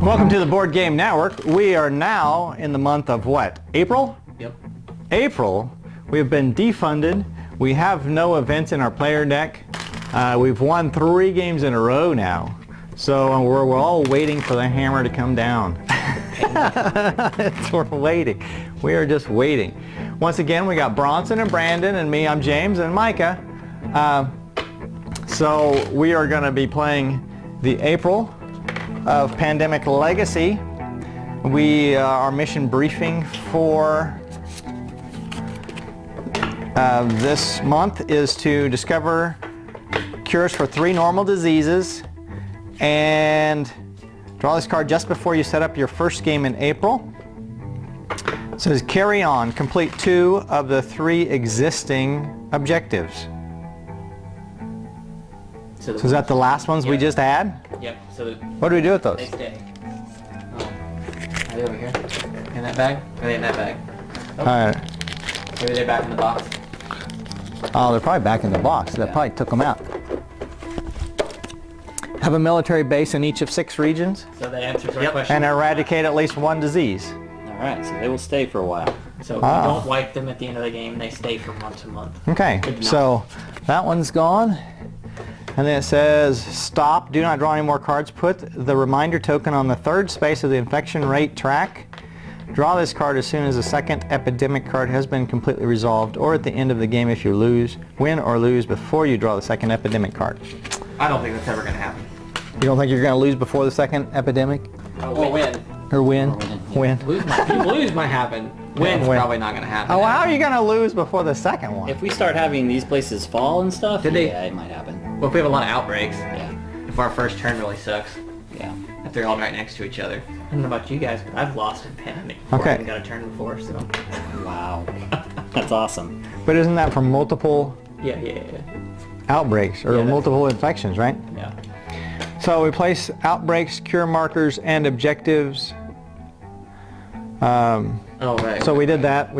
Welcome to the Board Game Network. We are now in the month of what? April? Yep. April. We have been defunded. We have no events in our player deck. We've won 3 games in a row now. So we're all waiting for the hammer to come down. We're waiting. We are just waiting. Once again, we got Bronson and Brandon and me. I'm James and Micah. So we are going to be playing the April of Pandemic Legacy. Our mission briefing for this month is to discover cures for 3 normal diseases and draw this card just before you set up your first game in April. It says carry on, complete 2 of the 3 existing objectives. So is that the last ones we just had? Yep. So what do we do with those? they stay. Oh. Are they over here? In that bag? Are they in that bag? Oh. Alright. Maybe they're back in the box. Oh, they're probably back in the box. That probably took them out. Have a military base in each of 6 regions. So that answers our question. And eradicate at least 1 disease. Alright, so they will stay for a while. So we don't wipe them at the end of the game. They stay from month to month. Okay, so that one's gone. And then it says, stop, do not draw any more cards. Put the reminder token on the 3rd space of the infection rate track. Draw this card as soon as the 2nd epidemic card has been completely resolved, or at the end of the game if you win or lose before you draw the 2nd epidemic card. I don't think that's ever going to happen. You don't think you're going to lose before the 2nd epidemic? Or win. Or win? Win. Lose might happen. Win's probably not going to happen. Oh, how are you going to lose before the 2nd one? If we start having these places fall and stuff, yeah, it might happen. Well, if we have a lot of outbreaks. Yeah. If our first turn really sucks. Yeah. If they're all right next to each other. I don't know about you guys, but I've lost in pandemic before. Okay. I haven't got a turn before, so. Wow. That's awesome. But isn't that from multiple Yeah. outbreaks or multiple infections, right? Yeah. So we place outbreaks, cure markers, and objectives. Right. So we did that.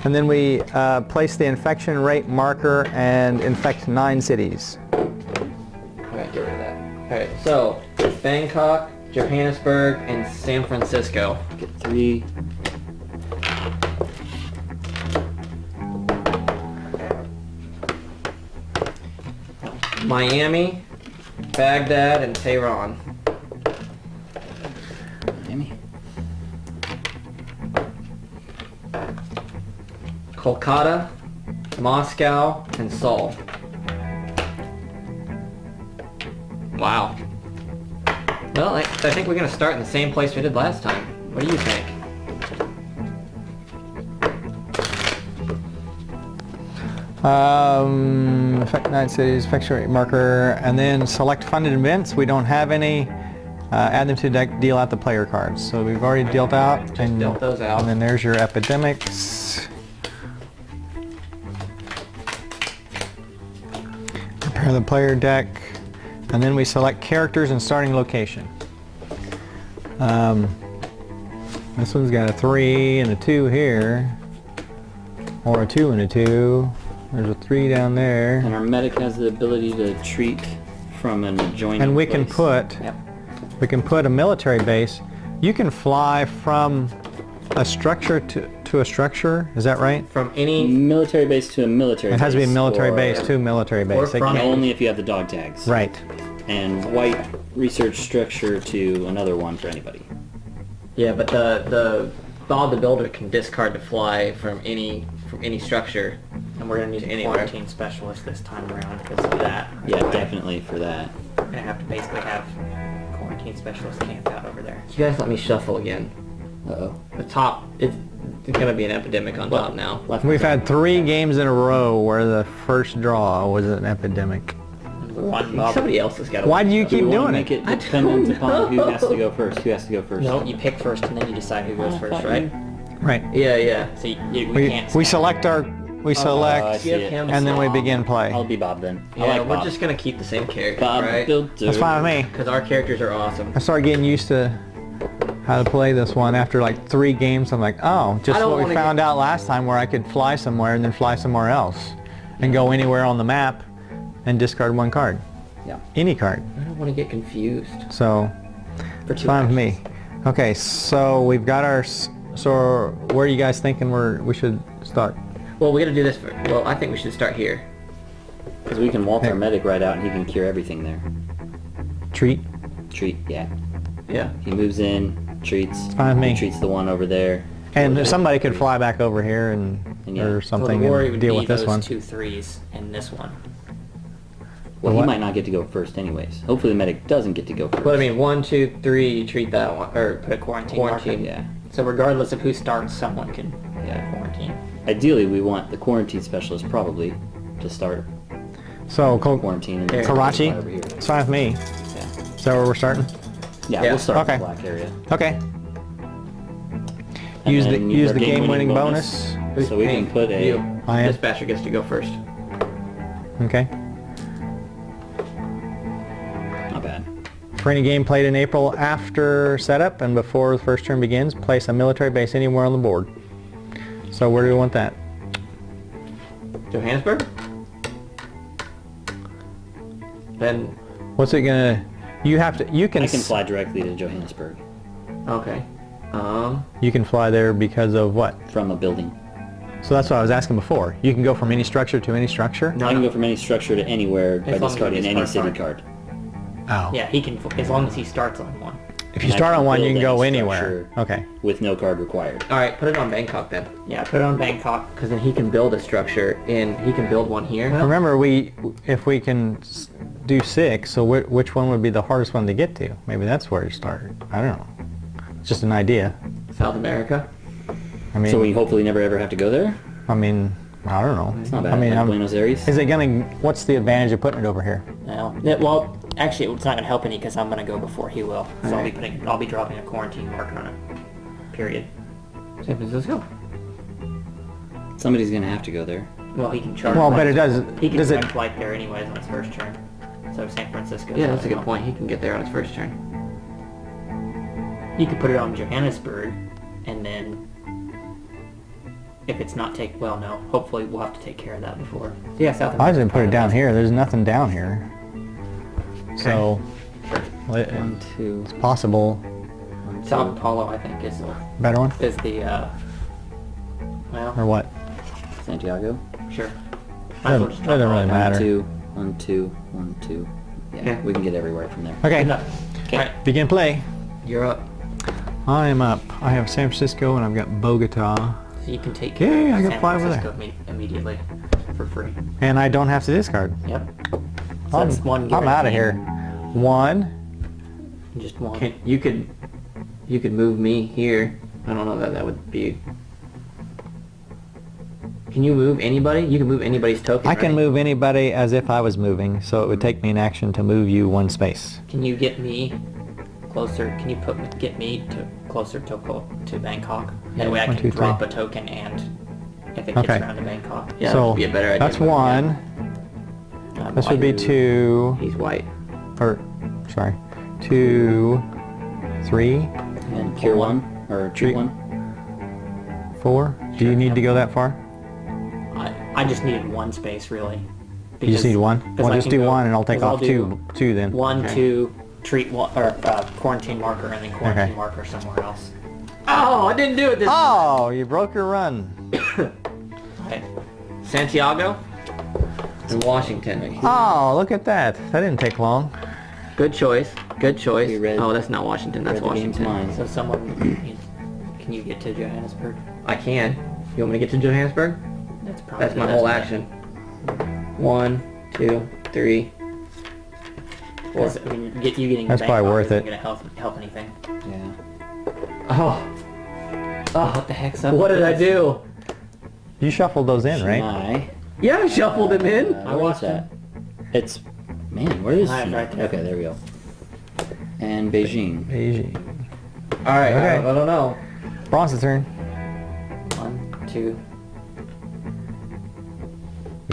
And then we place the infection rate marker and infect 9 cities. Alright, get rid of that. Alright, so Bangkok, Johannesburg, and San Francisco. Get 3. Miami, Baghdad, and Tehran. Miami. Kolkata, Moscow, and Seoul. Wow. Well, I think we're going to start in the same place we did last time. What do you think? Affect 9 cities, infection rate marker, and then select funded events. We don't have any. Add them to the deck, deal out the player cards. So we've already dealt out. Just dealt those out. And then there's your epidemics. Prepare the player deck. And then we select characters and starting location. This one's got a 3 and a 2 here. Or a 2 and a 2. There's a 3 down there. And our medic has the ability to treat from an adjoining And we place. can put we can put a military base. You can fly from a structure to a structure, is that right? From any military base to a military base. It has to be a military or- base to a military base. They from can't- Only if you have the dog tags. Right. And white research structure to another one for anybody. Yeah, but the builder can discard to fly from any structure, and we're gonna use any quarantine specialist this time around because of that. Yeah, definitely for that. We're gonna have to basically have quarantine specialists camped out over there. You guys let me shuffle again. Uh-oh. The top, it's gonna be an epidemic on top now. We've had 3 games in a row where the first draw was an epidemic. Somebody else has got to. Why do you Do we keep want to doing make it? it dependent upon who has to go first? Who has to go first? No, you pick first and then you decide who goes first, right? Right. Yeah. So we can't. We select I select see it. and then we begin play. I'll be Bob then. I Yeah, like we're Bob. just gonna keep the same characters, Bob right? Builder. That's fine with me. Because our characters are awesome. I started getting used to how to play this one after like 3 games. I'm like, oh, just don't what we wanna found out last time where I could fly somewhere and then fly somewhere else and go anywhere on the map and discard 1 card. Yeah. Any card. I don't want to get confused. So For 2 Fine with actions. me. Okay, so we've got our... So where are you guys thinking we should start? Well, we gotta do this for... Well, I think we should start here. Because we can Walter medic right out and he can cure everything there. Treat? Treat, yeah. Yeah. He moves in, treats. fine with me. He treats the one over there. And somebody could fly back over here and yeah. or Well, something Well, the worry and would deal be with this those one. 2 3s and this one. Well, he What? might not get to go first anyways. Hopefully the medic doesn't get to go first. But I mean, 1, 2, 3, you treat that one, or Put a quarantine, quarantine. marker. Yeah. So regardless of who starts, someone can Yeah. quarantine. Ideally, we want the quarantine specialist probably to start So quarantine and then Karachi, fly over here. it's fine with me. Yeah. Is that where we're starting? Yeah, Yeah. we'll start Okay. with the black area. Okay. And Use the then use our the game-winning bonus. Who's So we can paying? put a- You. I am. Dispatcher gets to go first. Okay. Not bad. For any game played in April after setup and before the first turn begins, place a military base anywhere on the board. So where do we want that? Johannesburg? Then, What's it gonna? You have to. You can. I can fly directly to Johannesburg okay. You can fly there because of what? from a building. So that's what I was asking before. You can go from any structure to any structure. No, I can no. go from any structure to anywhere by As long as discarding you any discard city card. Oh. Yeah, he can, as long as he starts on one. If you And I start can on one, you build can go any anywhere. structure. Okay. With no card required. Alright, put it on Bangkok then. Yeah, put it on Bangkok. Because then he can build a structure and he can build one here. Remember, if we can do 6, so which one would be the hardest one to get to? Maybe that's where you start. I don't know. It's just an idea. South America. I mean, So we hopefully never ever have to go there? I mean, I don't know. It's not bad. I mean, like Buenos Aires? is it gonna? What's the advantage of putting it over here? No. Well, actually, it's not going to help any because I'm going to go before he will. So I'll be dropping a quarantine marker on it. Period. San Francisco. Somebody's gonna have to go there. Well, he can charge. Well, but it does. He can Does it? red flight there anyways on his first turn. So San Francisco. Yeah, that's a good point. He can get there on his first turn. You could put it on Johannesburg, and then if it's not well, no. Hopefully, we'll have to take care of that before. Yeah, South I America. didn't put it down here. There's nothing down here. So, One, two, it's possible. one, Sao two. Paulo, I think, is Better one the or well, what? Santiago. sure. Might as well just drop Doesn't all really of them. matter. One, two, one, two. Yeah, Yeah. we can get everywhere from there. Okay. Good enough. Okay. Alright, Begin play. you're up. I am up. I have San Francisco and I've got Bogota, So you can take Okay, care I of can San fly over Francisco immediately for free. and I don't have to discard. Yep. So that's one I'm out of guarantee. here. 1. Just one. You could move me here. I don't know that that would be. Can you move anybody? You can move anybody's token. I can right? move anybody as if I was moving, so it would take me an action to move you 1 space. Can you get me closer? Can you get me to closer to Bangkok? That way I 1, can 2, drop 3. a token and if it Okay. gets around to Bangkok. Yeah, so that'd be a better idea. that's 1. This would be 2. He's white. Or, sorry, 2, 3, And then cure one or treat one. 4. Do you need to go that far? I just needed one space really. You just need 1? because Well, I just can do go- 1 and I'll take 'cause I'll off do 2 then. 1, Okay. 2, treat one or quarantine marker and then quarantine Okay. marker somewhere else. Oh, I didn't do it this Oh, you broke your run. Right. Santiago and Washington. Oh, look at that. That didn't take long. Good choice. Good choice. You read- Oh, that's not Washington. That's Read the game's Washington. mind. So can you get to Johannesburg? I can. You want me to get to Johannesburg? That's probably That's the my best whole bet. action. 1, 2, 3, 4. 'Cause, I mean, you getting That's to probably Bangkok worth isn't it. gonna help anything. Yeah. Oh, What the heck's up? what with did I this? do? You shuffled those in, right? Chennai. Yeah, I shuffled him in. Where is that? It's man. Where is Chennai's Chennai? right there. Okay, there we go. And Beijing. Beijing. All right. Okay. I don't know. Bronze's turn. 1, 2.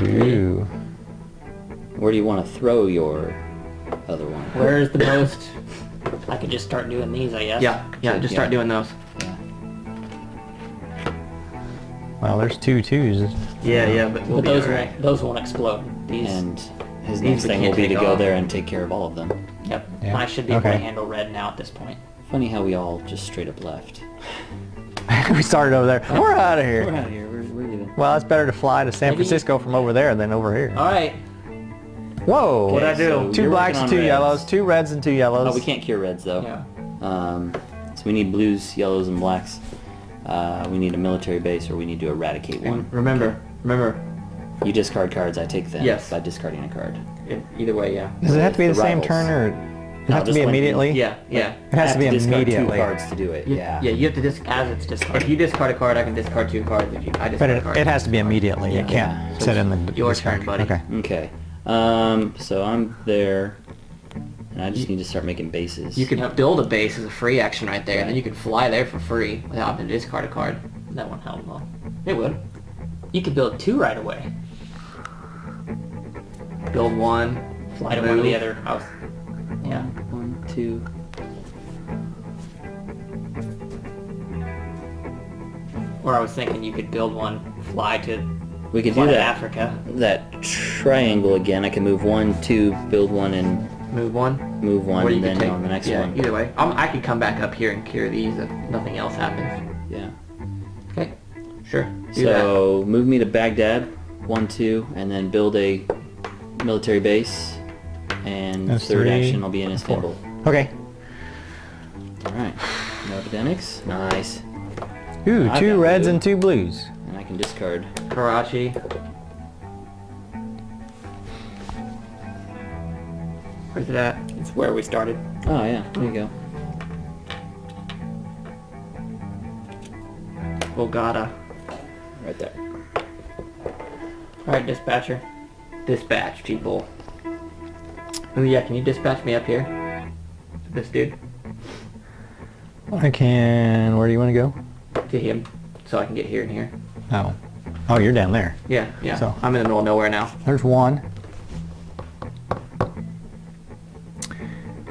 Ooh. Where do you want to throw your other one? Where's the most? I could just start doing these, I guess. Yeah. Just start Yeah. doing those. Yeah. Well, there's 2 2s. Yeah, but we'll But be those all right. won't explode. These. And his These next we thing can't will be to take go off. there and take care of all of them. Yep. Yeah. I should be able to Okay. handle red now at this point. Funny how we all just straight up left. We started over there. We're out of here. We're out of here. We're leaving. Well, it's better to fly to San Maybe- Francisco from over there than over here. All right. Whoa! Okay, What'd I do? so Two you're blacks working and on two reds. yellows. Two reds and two yellows. Oh, we can't cure reds though. Yeah. So we need blues, yellows, and blacks. We need a military base, or we need to eradicate one. And remember, You discard cards, I take them Yes. by discarding a card. either way, yeah. Does it have to be the The same rivals. turn, or it No, has to this be one- immediately? Yeah, yeah. It has to be discard immediately. 2 cards to do it. Yeah. Yeah, you have to As it's discarded. If you discard a card, I can discard 2 cards. If you, I But discard a it, card. it has to be immediately. It can't Yeah. sit in the Your discard. turn, buddy. Okay. Okay. So I'm there, and I just need to start making bases. You can build a base as a free action right there, and then you can fly there for free without having to discard a card. That won't help well. It would. You could build 2 right away. Build 1. Fly to one of the other house. Yeah. 1, 2. Or I was thinking you could build 1, fly to We could fly do to that. Africa. That triangle again. I can move 1, 2, build 1, and Move 1. move 1, Or you and could then take on the next yeah, one. Either way, I could come back up here and cure these if nothing else happens. Yeah. Okay. Sure. Do that. So move me to Baghdad, 1, 2, and then build a military base. And That's third 3, action, I'll be in Istanbul. Okay. All right. No epidemics. Nice. Ooh, I've 2 got reds blue. and 2 blues. And I can discard. Karachi. Where's it at? It's where we started. Oh yeah. There you go. Bogota. Right there. Alright, dispatcher. Dispatch people. Oh yeah, can you dispatch me up here? To this dude. I can. Where do you want to go? To him. So I can get here and here. Oh. Oh, you're down there. Yeah, yeah. So- I'm in the middle of nowhere now. There's 1.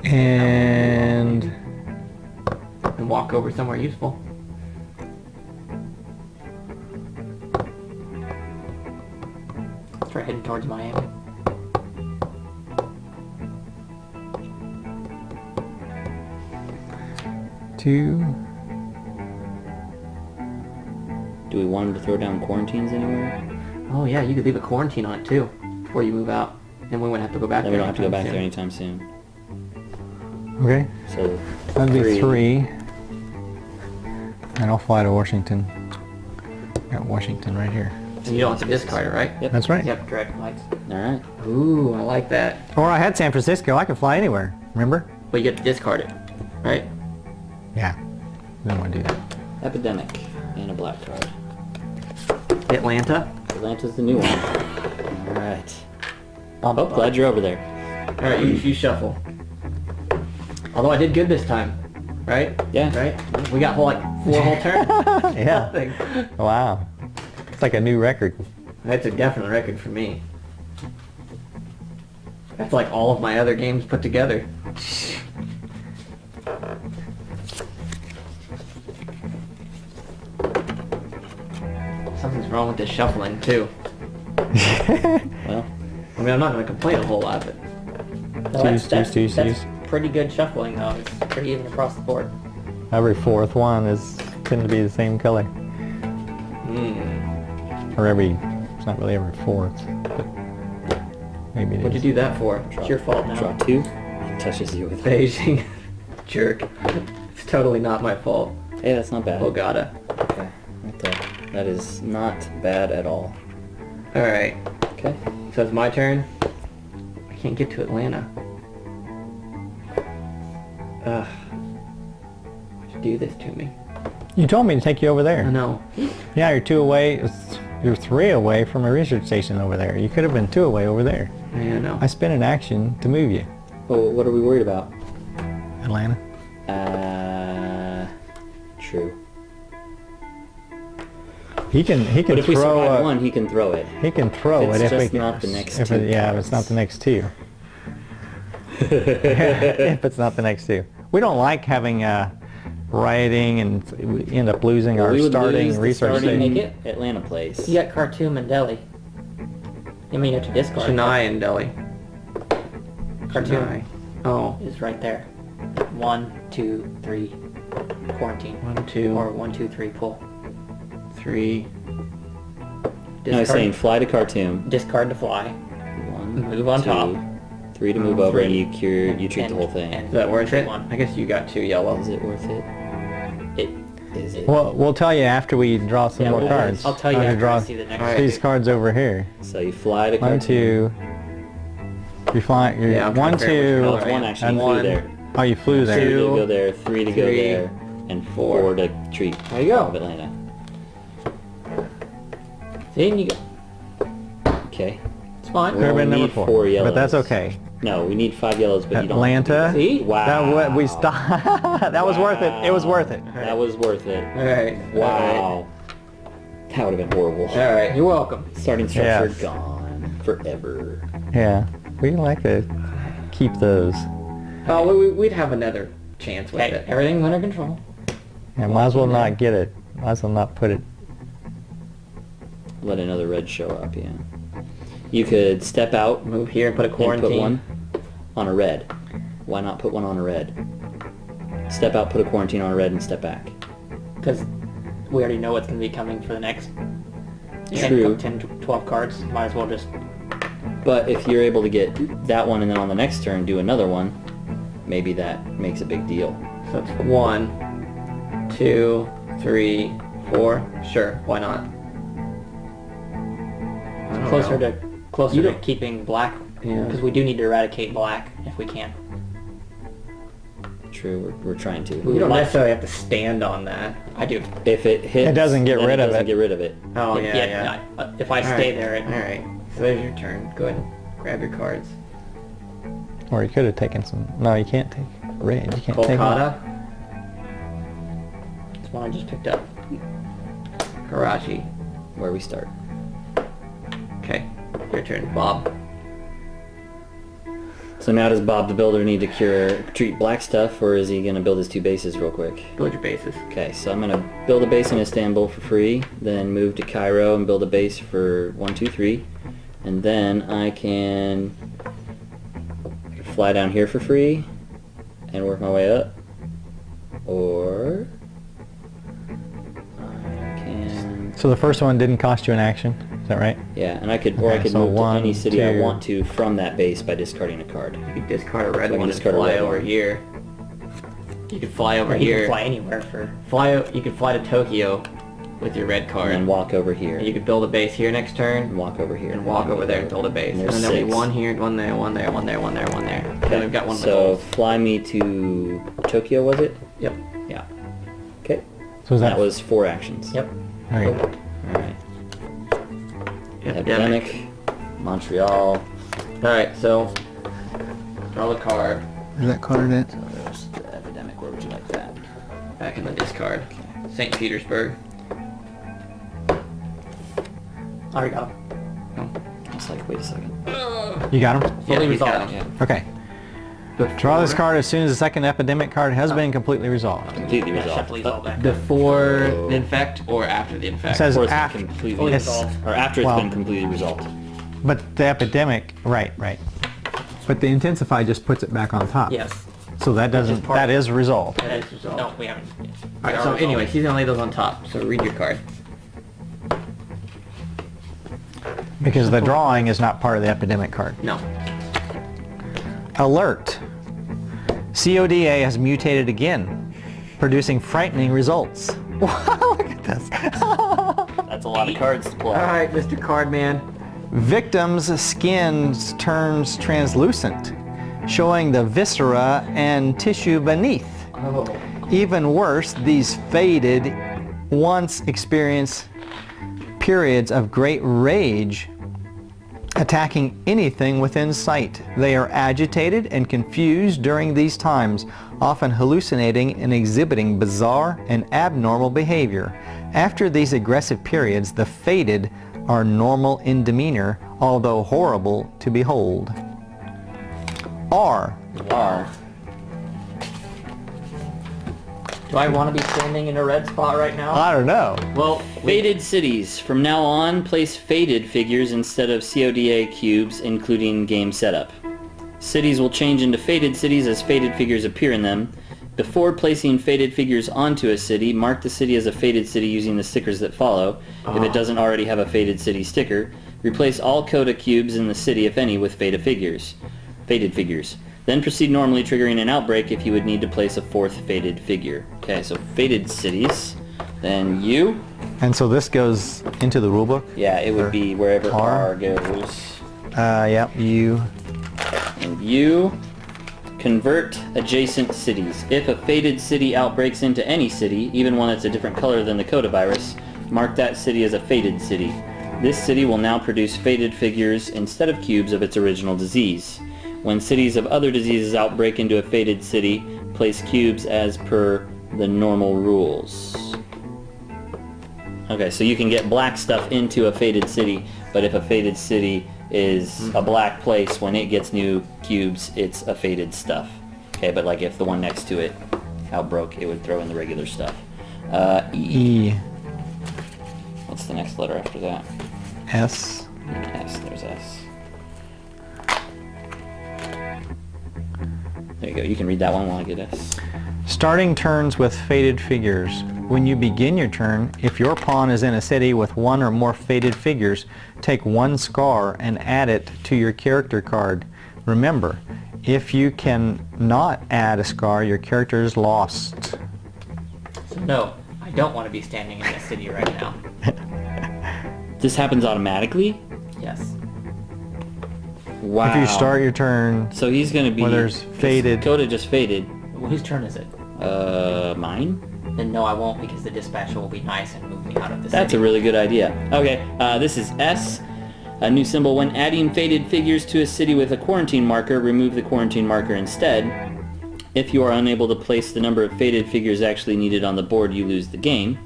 And And walk over somewhere useful. Start heading towards Miami. two. Do we want him to throw down quarantines anywhere? Oh yeah, you could leave a quarantine on it too before you move out. Then we wouldn't have to go back Then we there don't have to go back there anytime anytime soon. Okay. So That'd be 3. And I'll fly to Washington. Got Washington right here. soon. And you don't have to discard it, right? Yep. That's right. Yep, direct flights. All right. Ooh, I like that. Or I had San Francisco. I could fly anywhere. Remember? But you get to discard it, right? Yeah. We don't want to do that. Epidemic and a black card. Atlanta. Atlanta's the new one. All right. Oh, glad you're over there. All right, you shuffle. Although I did good this time, right? Yeah. Right? We got like 4 whole turns. Yeah. Nothing. Wow. It's like a new record. That's a definite record for me. That's like all of my other games put together. Something's wrong with this shuffling too. Well, I mean, I'm not going to complain a whole lot, but No, Twos. that's pretty good shuffling though. It's pretty even across the board. Every 4th one is tend to be the same color. Or every, it's not really every 4th, but maybe it what'd you is. do that for? It's your fault now. draw 2. It touches you with. Beijing. Jerk. It's totally not my fault. Hey, that's not bad. Bogota. Okay. Right there. That is not bad at all. Alright, Okay. so it's my turn. I can't get to Atlanta. Ugh. Why'd you do this to me? You told me to take you over I there. know. Yeah, you're 2 away. You're 3 away from a research station over there. You could have been 2 away over there. Yeah, I know. I spent an action to move you. Well, what are we worried about? Atlanta. True. He can But if we throw survive a- one, he can throw it. He can throw It's it if just we not the next if 2 yeah, if it's not cards. the next 2. If it's not the next 2. We don't like having rioting and we end up losing Well, our we would starting lose the research starting station. Make it? Atlanta place. You got Khartoum and Delhi. I mean, you have to discard. Chennai and Delhi. Khartoum. Chennai. Oh. is right there. 1, 2, 3, quarantine. 1, 2, Or 1, 2, 3, pull. 3. No, I was saying fly to cartoon. Discard to fly. 1, Move on 2, top. 3 to move over, and 3. you treat the whole thing. Is that worth it? One. I guess you got 2 yellow. Is it worth it? It is it. Well, we'll tell you after we draw some Yeah, more we'll- cards. I'll tell you How to after draw I see the next Alright. these cards over here. So you fly to 1, cartoon. 2. You fly. You're Yeah, I'm trying 1, to figure out which 2. There's one actually and flew 1. there. Oh, you flew there. 2 to 2, go there, 3 to go 3, there, and 4 to treat. There you go. Of Atlanta. See, and you go. Okay. It's fine. Could have been We'll number need 4, 4 yellows. but that's okay. No, we need 5 yellows, but you don't. Atlanta. See? Wow. That what we stopped. That was worth it. It was worth it. That was worth it. Alright. Wow. That would have been horrible. Alright. You're welcome. Starting structure Yes. gone forever. Yeah, we like to keep those. Oh, we'd have another chance with Okay, it. everything's under control. Yeah, might as well not get it. Might as well not put it. Let another red show up, yeah. You could step out Move here and put a and quarantine. put one on a red. Why not put one on a red? Step out, put a quarantine on a red, and step back. Because we already know what's going to be coming for the next True. 10, 12 cards. Might as well just... But if you're able to get that one and then on the next turn do another one, maybe that makes a big deal. So it's 1, 2, 3, 4. Sure, why not? I don't Closer know. to You don't- keeping black. Yeah. Because we do need to eradicate black if we can. True, we're trying to. You don't necessarily have to stand on that. I do. If it hits, It doesn't get then rid of doesn't it. get rid of it. Oh, yeah. If I stay there, it, Alright. So there's your turn. Go ahead and grab your cards. Or you could have taken some. No, you can't take red. You can't take them. Kolkata, it's one I just picked up. Karachi. Where we start. Okay, your turn, Bob. So now does Bob the Builder need to treat black stuff, or is he going to build his 2 bases real quick? Build your bases. Okay, so I'm going to build a base in Istanbul for free, then move to Cairo and build a base for 1, 2, 3, and then I can fly down here for free and work my way up, or I can, So the first one didn't cost you an action. Is that right? yeah, and I could Okay, move so to 1, any city I 2. want to from that base by discarding a card. You could discard a red So I can one and discard a fly red over one. here. You could fly over You here. can fly anywhere for... You could fly to Tokyo with your red card. And then walk over here. And you could build a base here next turn. And walk over here. And walk over there and build a base. And And there's then there'll be 6. 1 here, 1 there, 1 there, 1 there, 1 there, 1 there. And then we've got one with So holes. fly me to Tokyo, was it? Yep. Yeah. Okay. So is That was 4 actions. Yep. All right. Alright. Epidemic. Epidemic. Montreal. Alright, so draw the card. Is that card it? So there's the epidemic. Where would you like that? Back in the discard. St. Petersburg. I already got him. Oh. It's like, wait a second. You got them? Yeah, Fully he's got resolved. 'em. Yeah. Okay. Draw this card as soon as the second epidemic card has been completely resolved. Completely Yeah, resolved. Shepley's all back. Before So- the infect or after the infect? It says Or it's been after. completely Fully It's- resolved. or after it's Well- been completely resolved. But the epidemic, right. But the intensify just puts it back on top. Yes. So that doesn't. part That of- is resolved. That is resolved. No, we haven't. Alright, so anyway, he's gonna lay those on top. So read your card. Because the drawing is not part of the epidemic card. No. Alert. CODA has mutated again, producing frightening results. Look at this. That's a lot of cards to pull out. Alright, Mr. Cardman. Victims' skin turns translucent, showing the viscera and tissue beneath. Oh. Even worse, these faded once experience periods of great rage, attacking anything within sight. They are agitated and confused during these times, often hallucinating and exhibiting bizarre and abnormal behavior. After these aggressive periods, the faded are normal in demeanor, although horrible to behold. R. R. Do I want to be standing in a red spot right now? I don't know. Well, Faded cities. From now on, place faded figures instead of CODA cubes, including game setup. Cities will change into faded cities as faded figures appear in them. Before placing faded figures onto a city, mark the city as a faded city using the stickers that follow, if it doesn't already have a faded city sticker. Replace all coda cubes in the city, if any, with faded figures. Then proceed normally, triggering an outbreak if you would need to place a fourth faded figure. Okay, so faded cities. Then U. And so this goes into the rulebook? Yeah, it would be wherever R. R goes. Yep, U. And U. Convert adjacent cities. If a faded city outbreaks into any city, even one that's a different color than the coda virus, mark that city as a faded city. This city will now produce faded figures instead of cubes of its original disease. When cities of other diseases outbreak into a faded city, place cubes as per the normal rules. Okay, so you can get black stuff into a faded city, but if a faded city is a black place, when it gets new cubes, it's a faded stuff. Okay, but like if the one next to it outbroke, it would throw in the regular stuff. E. E. What's the next letter after that? S. S, there's S. There you go, you can read that one while I get S. Starting turns with faded figures. When you begin your turn, if your pawn is in a city with one or more faded figures, take one scar and add it to your character card. Remember, if you can not add a scar, your character is lost. So no, I don't want to be standing in this city right now. This happens automatically? Yes. Wow. If you start your turn, So he's gonna be... Well, there's faded. Coda just faded. Well, whose turn is it? Mine? Then no, I won't, because the dispatcher will be nice and move me out of the That's city. a really good idea. Okay, this is S. A new symbol. When adding faded figures to a city with a quarantine marker, remove the quarantine marker instead. If you are unable to place the number of faded figures actually needed on the board, you lose the game.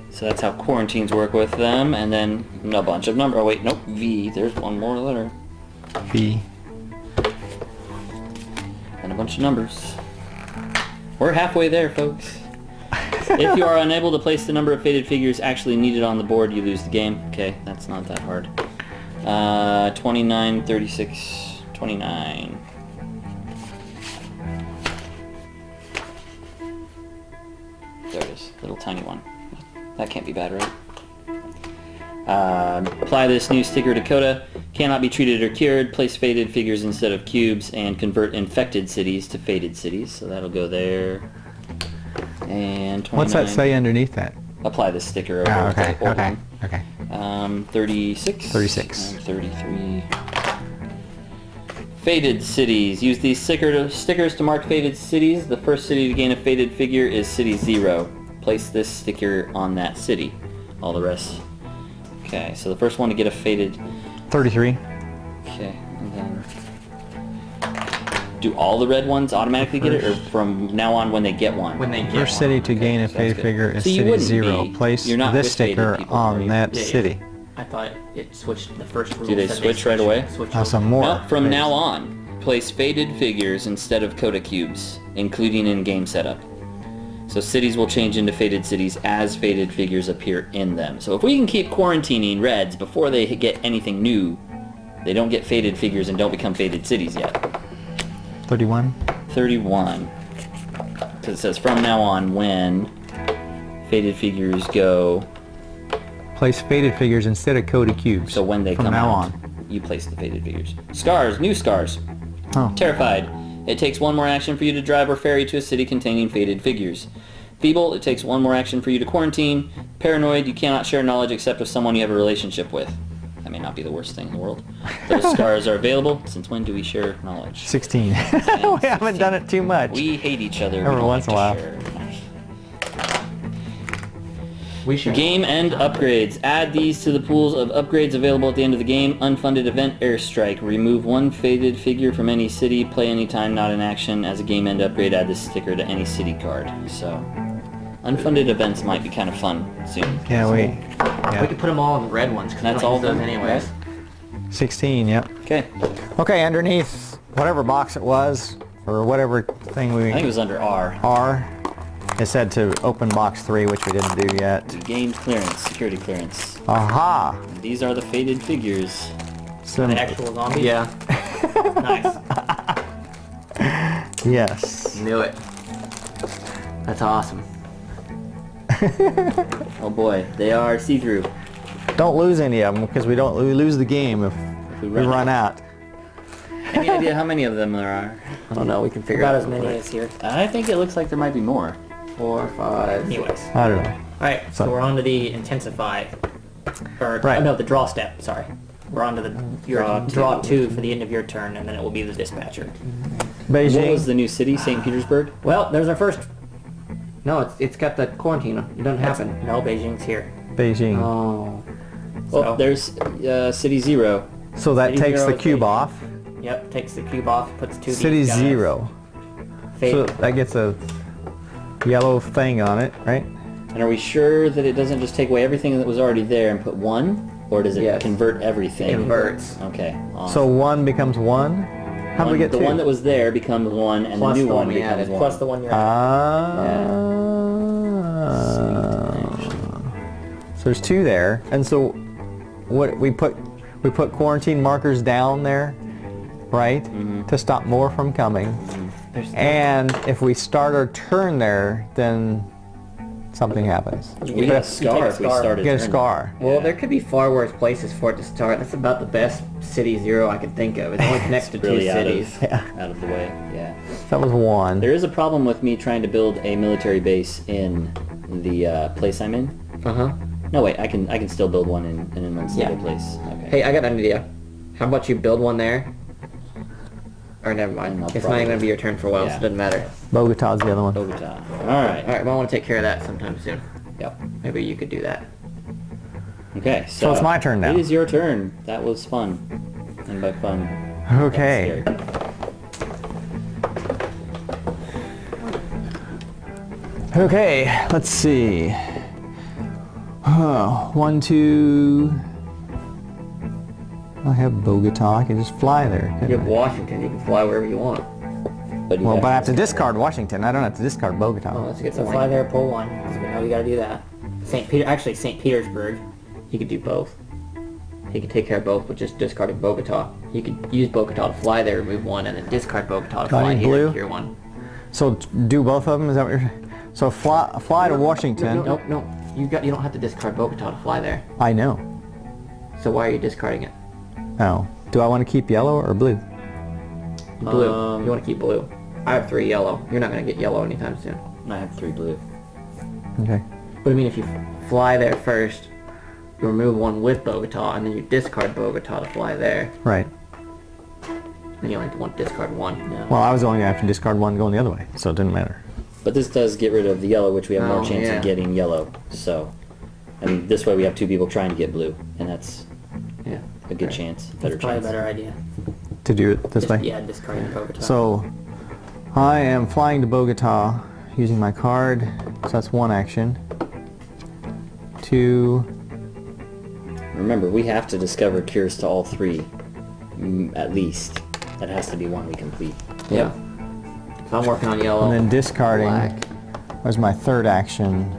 So that's how quarantines work with them. And then a bunch of numbers. Oh wait, nope, V. There's one more letter. V. And a bunch of numbers. We're halfway there, folks. If you are unable to place the number of faded figures actually needed on the board, you lose the game. Okay, that's not that hard. 29, 36, 29. There it is, little tiny one. That can't be bad, right? Apply this new sticker to Coda. Cannot be treated or cured. Place faded figures instead of cubes and convert infected cities to faded cities. So that'll go there. And 29. What's that say underneath that? Apply this sticker over Oh, to okay, the old okay, one. okay. 36. 36. And 33. Faded cities. Use these stickers to mark faded cities. The first city to gain a faded figure is City 0. Place this sticker on that city. All the rest. Okay, so the first one to get a faded... 33. Okay, and then... Do all the red ones automatically get it, or from now on when they get one? When they get First one. city to gain a so that's faded good. figure is So you City wouldn't 0. be- Place you're not this with faded sticker people, are on you? that Yeah, yeah. city. I thought it switched the first rule. Do they said switch right away? Switch Some over. more. No, from phase. now on, place faded figures instead of coda cubes, including in game setup. So cities will change into faded cities as faded figures appear in them. So if we can keep quarantining reds before they get anything new, they don't get faded figures and don't become faded cities yet. 31. 31. Because it says from now on when faded figures go, Place faded figures instead of coded cubes. so when they From come now out, on. you place the faded figures. Scars, new scars. Oh. Terrified. It takes one more action for you to drive or ferry to a city containing faded figures. Feeble. It takes one more action for you to quarantine. Paranoid. You cannot share knowledge except with someone you have a relationship with. That may not be the worst thing in the world. Those scars are available. Since when do we share knowledge? 16. We haven't done it too much. We hate each other. Every We don't once in a like while. to share. We should. Game end upgrades. Add these to the pools of upgrades available at the end of the game. Unfunded event airstrike. Remove one faded figure from any city. Play anytime not in action. As a game end upgrade, add this sticker to any city card. So, unfunded events might be kind of fun soon. Yeah, we... We Yeah. could put them all in the red ones because That's don't all use those of them? anyways. 16, yep. Okay. Okay, underneath whatever box it was, or whatever thing we... I think it was under R. R, it said to open box 3, which we didn't do yet. Gained clearance. Security clearance. Aha! These are the faded figures. Some, The actual zombies? Yeah. Nice. Yes. Knew it. That's awesome. Oh boy, they are see-through. Don't lose any of them because we lose the game if We we run out. Any idea how many of them there are? I don't know. We can figure About out as many as here. I think it looks like there might be more. 4, 5. Anyways. I don't know. Alright, so we're on to the intensify. Or, Right. no, the draw step, sorry. We're on to the draw two for the end of your turn, and then it will be the dispatcher. Beijing. What was the new city, St. Petersburg? Well, there's our first. No, it's got the quarantine. It doesn't happen. No, Beijing's here. Beijing. Oh. Well, So- there's City 0. So that City takes zero the is cube Beijing. off. Yep, takes the cube off, puts two of City these guys. 0. So Fade. that gets a yellow thing on it, right? And are we sure that it doesn't just take away everything that was already there and put 1? Or does it Yes. convert everything? Inverts. Okay. Awesome. So 1 becomes 1. How do we get the 2? one that was there becomes 1, and Plus the new the one one we becomes added. 1. Plus the one you're So there's 2 there, and so what we put quarantine markers down there, right, to stop more from coming. And if we start our turn there, then something happens. We got a scar if we started. Get a turn. scar. Well, there could be far worse places for it to start. That's about the best City 0 I could think of. It only connects to 2 Really cities. out of the way. Yeah. That was 1. There is a problem with me trying to build a military base in the place I'm in. Uh-huh. No, wait, I can still build one in an unstable Yeah. place. Okay. Hey, I got an idea. How about you build one there? Or never mind. I'll It's not probably- even going to be your turn for a while, so Yeah. it doesn't matter. Bogota's the other one. Bogota. Alright. Alright, well, I want to take care of that sometime soon. Yep. Maybe you could do that. Okay, So it's my turn now. It is your turn. That was fun. And by fun, Okay. that's scary. Okay, let's see. 1, 2. I have Bogota. I can just fly there. You couldn't have I? Washington, you can fly wherever you want. But you Well, but I have to to discard Washington. I don't have to discard Bogota. Oh, that's a good So point. fly there, pull 1, because we know you gotta do that. St. Petersburg. He could do both. He could take care of both, but just discarding Bogota. You could use Bogota to fly there, remove 1, and then discard Bogota to Do I fly need here blue? and cure 1. So do both of them? Is that what you're? So fly to Washington. No. You don't have to discard Bogota to fly there. I know. So why are you discarding it? Oh. Do I want to keep yellow or blue? Blue. You want to keep blue. I have 3 yellow. You're not going to get yellow anytime soon. I have 3 blue. Okay. But I mean, if you fly there first, you remove 1 with Bogota, and then you discard Bogota to fly there, Right. then you only want to discard 1. Yeah. Well, I was only going to have to discard 1 going the other way, so it didn't matter. But this does get rid of the yellow, which we have more Oh, chance yeah. of getting yellow. So, I mean, this way we have 2 people trying to get blue, and that's Yeah. a good Right. chance, better That's probably a chance. better idea. To do it this way. Yeah, discarding Bogota. So I am flying to Bogota using my card. So that's 1 action. 2. Remember, we have to discover cures to all 3, at least. That has to be one we complete. Yeah. So I'm working on yellow. And then discarding black. was my 3rd action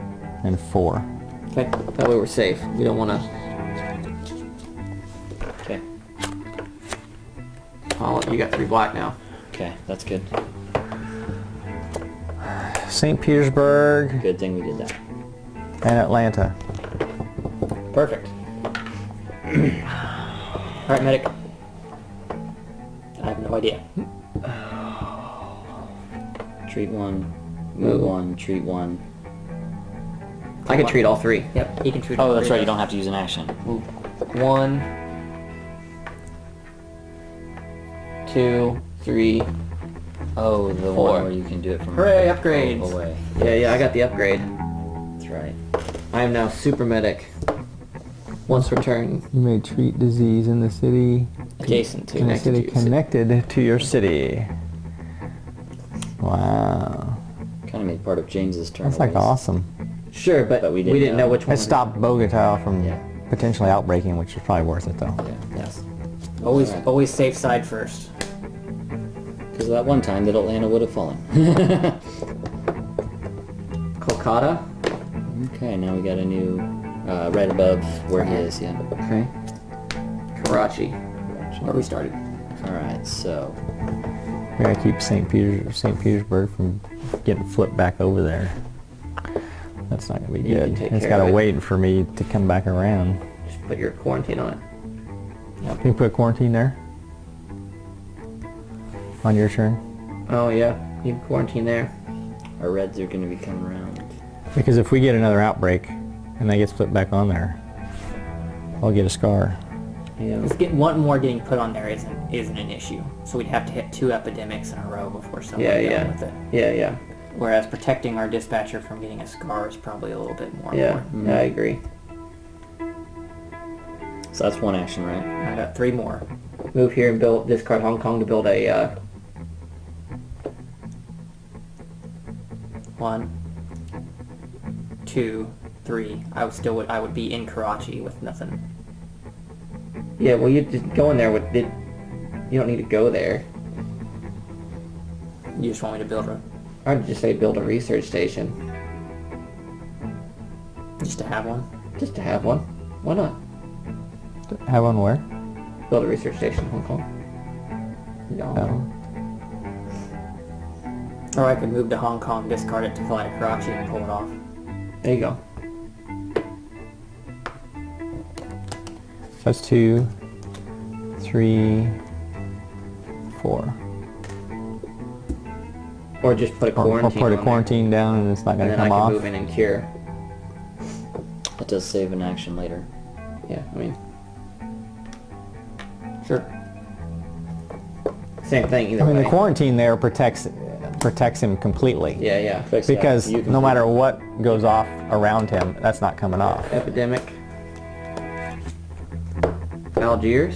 and 4. Okay. That way we're safe. We don't want to... Okay. Oh, you got 3 black now. Okay, that's good. St. Petersburg Good thing we did that. and Atlanta. Perfect. Alright, medic. I have no idea. Treat 1, move 1, treat 1. I could treat all 3. Yep, he can treat Oh, all that's three right, you of don't have to use an action. Move 1, 2, 3. Oh, the 4. one where you can do it from Hooray, upgrades. away. Yeah, I got the upgrade. That's right. I am now super medic. Once per turn, You may treat disease in the city. adjacent to In the next to city you. connected to your city. Wow. Kind of made part of James's turn. That's like always. awesome. Sure, but, But we we didn't, didn't know know. which one. It stopped Bogota from Yeah. potentially outbreaking, which is probably worth it though. Yes. Always, Alright. always safe side first. Because that one time that Atlanta would have fallen. Kolkata. Okay, now we got a new, right above where he is, yeah. Okay. Karachi. Where we started. Alright, so We gotta keep St. Petersburg from getting flipped back over there. That's not gonna be You good. can take It's care of gotta it. wait for me to come back around. Just put your quarantine on it. Can you put quarantine there? On your turn? Oh yeah, you can quarantine there. our reds are gonna be coming around. Because if we get another outbreak and that gets flipped back on there, I'll get a scar. Yeah. One more getting put on there isn't an issue. So we'd have to hit 2 epidemics in a row before someone Yeah, got yeah. with it. Yeah, yeah. Whereas protecting our dispatcher from getting a scar is probably a little bit more Yeah, important. I agree. So that's one action, right? I got 3 more. Move here and discard Hong Kong to build a, 1, 2, 3. I would be in Karachi with nothing. yeah, well you just go in there with it. You don't need to go there. You just want me to build a I'd just say build a research station. just to have one? Just to have one. Why not? Have one where? Build a research station in Hong Kong. No. Oh. Or I could move to Hong Kong, discard it to fly to Karachi and pull it off. There you go. That's 2, 3, 4. Or just put a Or quarantine put a on quarantine down and it's not there. gonna And then I come can off. move in and cure. That does save an action later. Yeah, I mean, Sure. same thing either I mean, way. the quarantine there protects him completely. Yeah, yeah. Because You can no do matter that. what goes off around him, that's not coming off. Epidemic. Algiers.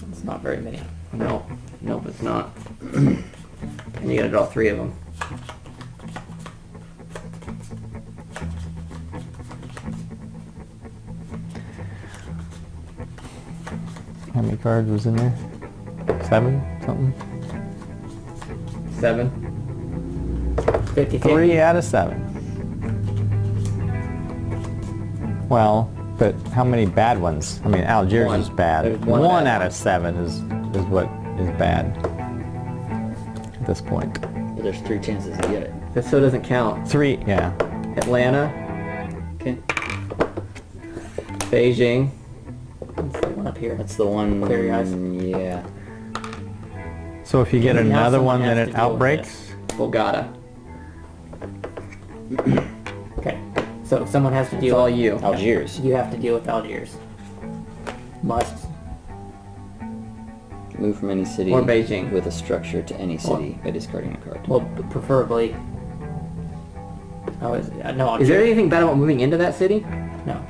It's not very many. No, nope, it's not. And you gotta draw 3 of them. How many cards was in there? 7? Something? 7. 50-50. 3 out of 7. Well, but how many bad ones? I mean, Algiers One. is bad. There's one 1 bad out one. of 7 is what is bad at this point. But there's 3 chances to get it. That so doesn't count. 3, yeah. Atlanta, Okay. Beijing, That's the one up here. That's the one. Clear your eyes. Yeah. So if you get Now another someone one, then has it to deal with outbreaks. Bogota. Okay. So someone has to It's deal all with you. Algiers. You have to deal with Algiers. Must. Move from any city Or Beijing. with a structure to any city by discarding a card. Well, preferably. No, Algiers. Is there anything bad about moving into that city? No.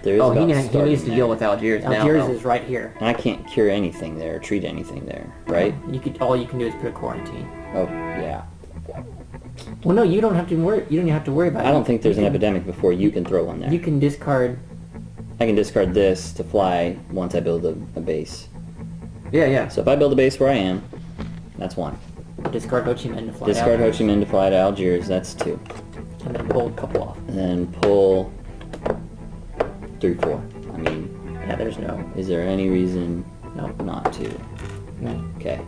There is Oh, about he needs starting to there. deal with Algiers now. Algiers though. is right here. And I can't cure anything there, treat anything there, right? All you can do is put a quarantine. Oh, yeah. Well, no, you don't have to worry. You don't have to worry about it. I don't think there's an You can- epidemic before you can throw one there. You can discard. I can discard this to fly once I build a base. Yeah, yeah. So if I build a base where I am, that's 1. Discard Ho Chi Minh to fly Discard out, Ho Chi Minh to fly to Algiers, that's 2. and then pull a couple off. And then pull 3, 4. I mean, Yeah, there's no. is there any reason No. not to? No. Okay.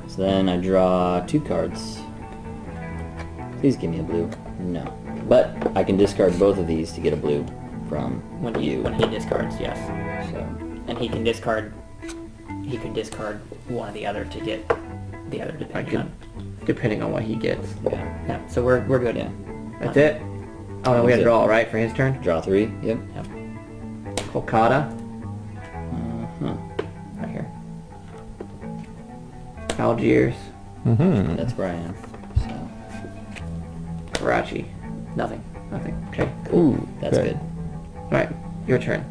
So then I draw 2 cards. Please give me a blue. No. But I can discard both of these to get a blue from When you. he discards, yes, So and he can discard. He could discard one or the other to get the other, I depending could, on. depending on what he gets. yeah. Yeah. So we're good. Yeah. That's it? Oh, no, we That's gotta it. draw, right, for his turn? Draw 3. Yep. Kolkata, Uh-huh. Right here. Algiers, Mm-hmm. That's where I am. So Karachi. Nothing. Nothing. Okay. Ooh, that's good. Alright, your turn.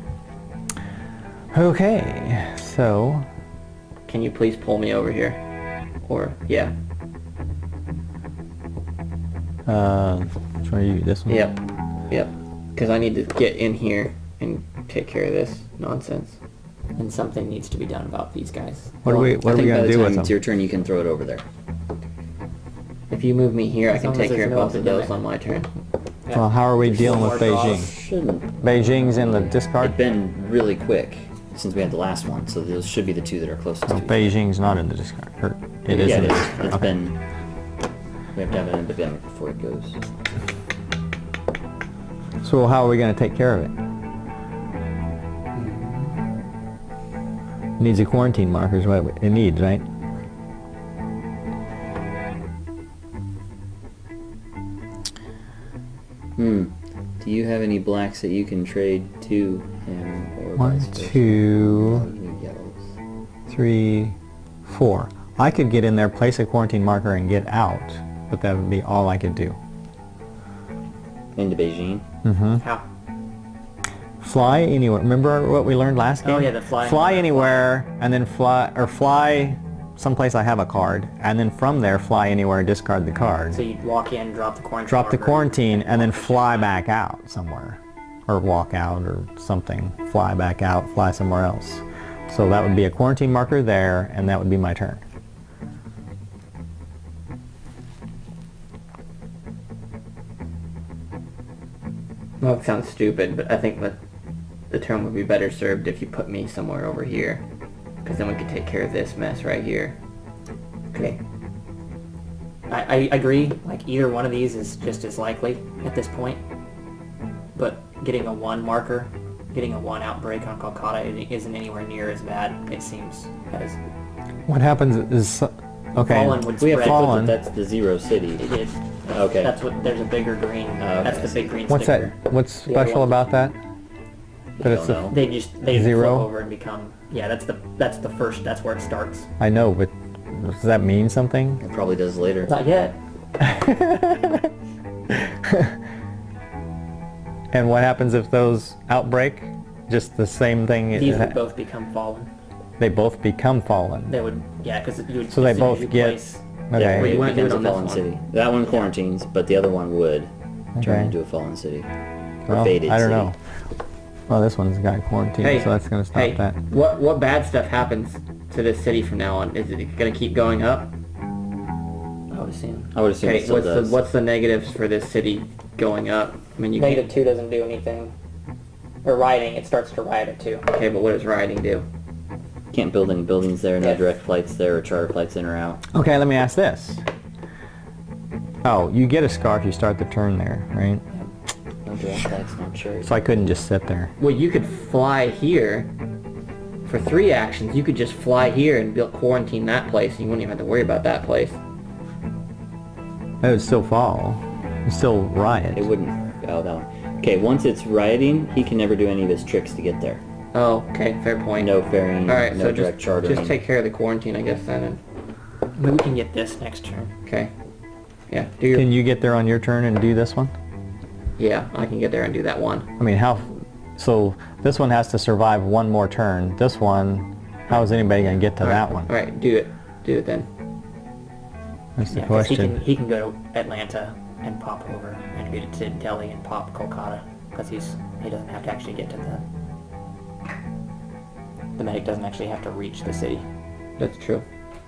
Okay, so Can you please pull me over here? Or, yeah. which one are you? This one? Yep. Yep. Because I need to get in here and take care of this nonsense. And something needs to be done about these guys. What are we I gonna think by the do time with it's them? your turn, you can throw it over there. If you move me here, I As can long as take care there's of no both of those epidemic. on my turn. Well, how are we There's dealing one with more draw. Beijing? Shouldn't. Beijing's in the discard? It's been really quick since we had the last one, so those should be the two that are closest So to each Beijing's not in the discard. Or it is yeah, in it the is. discard. It's Okay. been. We have to have an epidemic before it goes. So how are we going to take care of it? It needs a quarantine marker is what it needs, right? Do you have any blacks that you can trade to him or One, vice versa? two, Oh, you need yellows. 3, 4. I could get in there, place a quarantine marker, and get out, but that would be all I could do. Into Beijing. Mm-hmm. How? Fly anywhere. Remember what we learned last game? Oh, yeah, the fly Fly anywhere. anywhere, and then fly someplace I have a card, and then from there fly anywhere, discard the card. So you'd walk in, drop the quarantine. Drop the marker, quarantine, and then fly back out somewhere. Or walk out or something. Fly back out, fly somewhere else. So that would be a quarantine marker there, and that would be my turn. Well, it sounds stupid, but I think that the turn would be better served if you put me somewhere over here. Because then we could take care of this mess right here. Okay. I agree, like either one of these is just as likely at this point. But getting a 1 marker, getting a 1 outbreak on Kolkata isn't anywhere near as bad, it seems, as What happens is... Okay. Fallen would We have spread. Fallen. That's the 0 city. It is. Okay. That's what, there's a bigger green, that's the big green What's sticker. that? What's The other special one- about that? That You it's don't a- know. They Zero? flip over and become, yeah, that's the first, that's where it starts. I know, but does that mean something? It probably does later. Not yet. And what happens if those outbreak? Just the same thing? These would both become fallen. They both become fallen. They would, yeah, because you would. So they as soon as both you get- place- Okay. Yeah, Wait, you it wanna do becomes it a on this fallen one? city. That one quarantines, but the other one would turn Okay. into a fallen city. Or Well, faded I don't city. know. Well, this one's got quarantine, Hey, so that's going to stop hey, that. what bad stuff happens to this city from now on? Is it going to keep going up? I would assume. I would assume it Okay, still does. what's the negatives for this city going up? I mean, you Negative 2 doesn't do anything. Or rioting, it starts to riot at 2. Okay, but what does rioting do? Can't build any buildings there, no Yeah. direct flights there or charter flights in or out. Okay, let me ask this. Oh, you get a scar if you start the turn there, right? No direct flights, no church. So I couldn't just sit there. Well, you could fly here for 3 actions. You could just fly here and build quarantine that place. And you wouldn't even have to worry about that place. It would still fall. It would still riot. It wouldn't. Oh, that one. Okay, once it's rioting, he can never do any of his tricks to get there. Oh, okay, fair point. No ferrying, All right, no so direct chartering. just take care of the quarantine, I guess then. And, Maybe we can get this next turn. okay. Yeah, do your. Can you get there on your turn and do this one? Yeah, I can get there and do that one. I mean, how... So this one has to survive one more turn. This one, how is anybody going to get to that one? All right, do it. Do it then. That's the Yeah, 'cause question. he can go to Atlanta and pop over and get to Delhi and pop Kolkata because he doesn't have to actually get to the medic doesn't actually have to reach the city, That's true.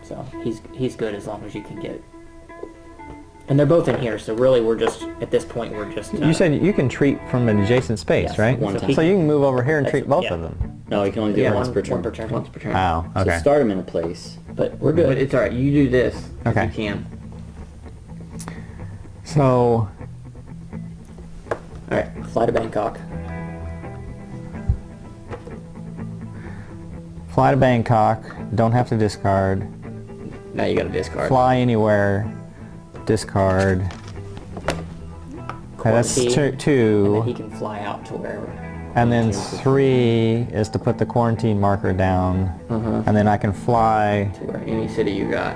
so he's good as long as you can get. And they're both in here, so really we're just at this point we're just. You said you can treat from an adjacent space, Yes, right? one So time. you can move over here and That's- treat both yeah. of them. No, he can only do Yeah, it once one, per turn. one per turn. Once per turn. Wow, So okay. start him in a place. But we're But good. it's all right. You do this. If Okay. You can. So, All right, fly to Bangkok. fly to Bangkok, don't have to discard. Now you got to discard. Fly anywhere, discard. Okay, that's Quarantine, two. And then he can fly out to wherever. And then quarantine is. 3 is to put the quarantine marker down. Uh-huh. And then I can fly. To where any city you got.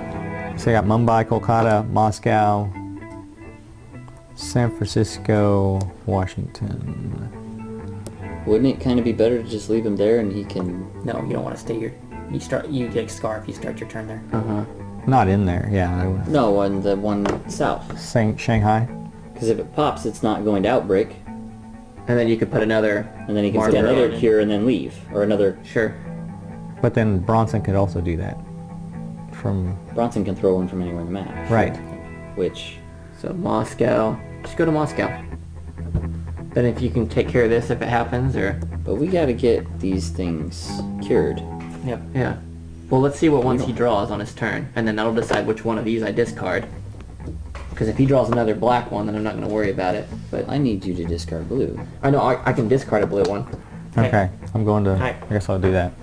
So I got Mumbai, Kolkata, Moscow, San Francisco, Washington. Wouldn't it kind of be better to just leave him there and he can... No, you don't want to stay here. You get Scarf. You start your turn there. Uh-huh. Not in there, yeah. No, on the one south. Shanghai. Because if it pops, it's not going to outbreak. And then you could put another. And then he can marker put another on. cure and then leave. Or another... Sure. But then Bronson could also do that. From, Bronson can throw one from anywhere in the map. right. Which... So Moscow. Just go to Moscow. Then if you can take care of this if it happens, or... But we gotta get these things cured. Yep. Yeah. Well, let's see what ones he draws on his turn, and then that'll decide which one of these I discard. Because if he draws another black one, then I'm not going to worry about it. But I need you to discard blue. I know I can discard a blue one. Okay, I'm going to, Alright. I guess I'll do that.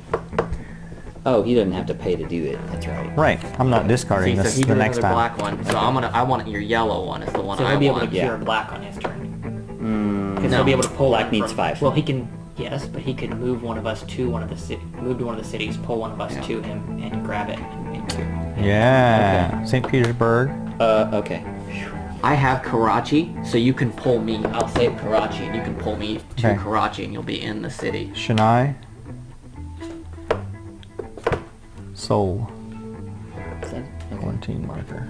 Oh, he doesn't have to pay to do it. That's right. Right, I'm not discarding See, so this he the drew next another time. black one, so I want your yellow one is the one So I he'll be able to want. cure Yeah. black on his turn. Because No. he'll be able to pull Black one needs from- 5. Well, he can. Yes, but he could move one of us to one of the move to one of the cities, pull one of us Yeah. to him, and grab it and cure. Yeah, St. Petersburg. Okay. I have Karachi, so you can pull me. I'll save Karachi, and you can pull me to Okay. Karachi, and you'll be in the city. Chennai. Seoul. Is that- okay. Quarantine marker.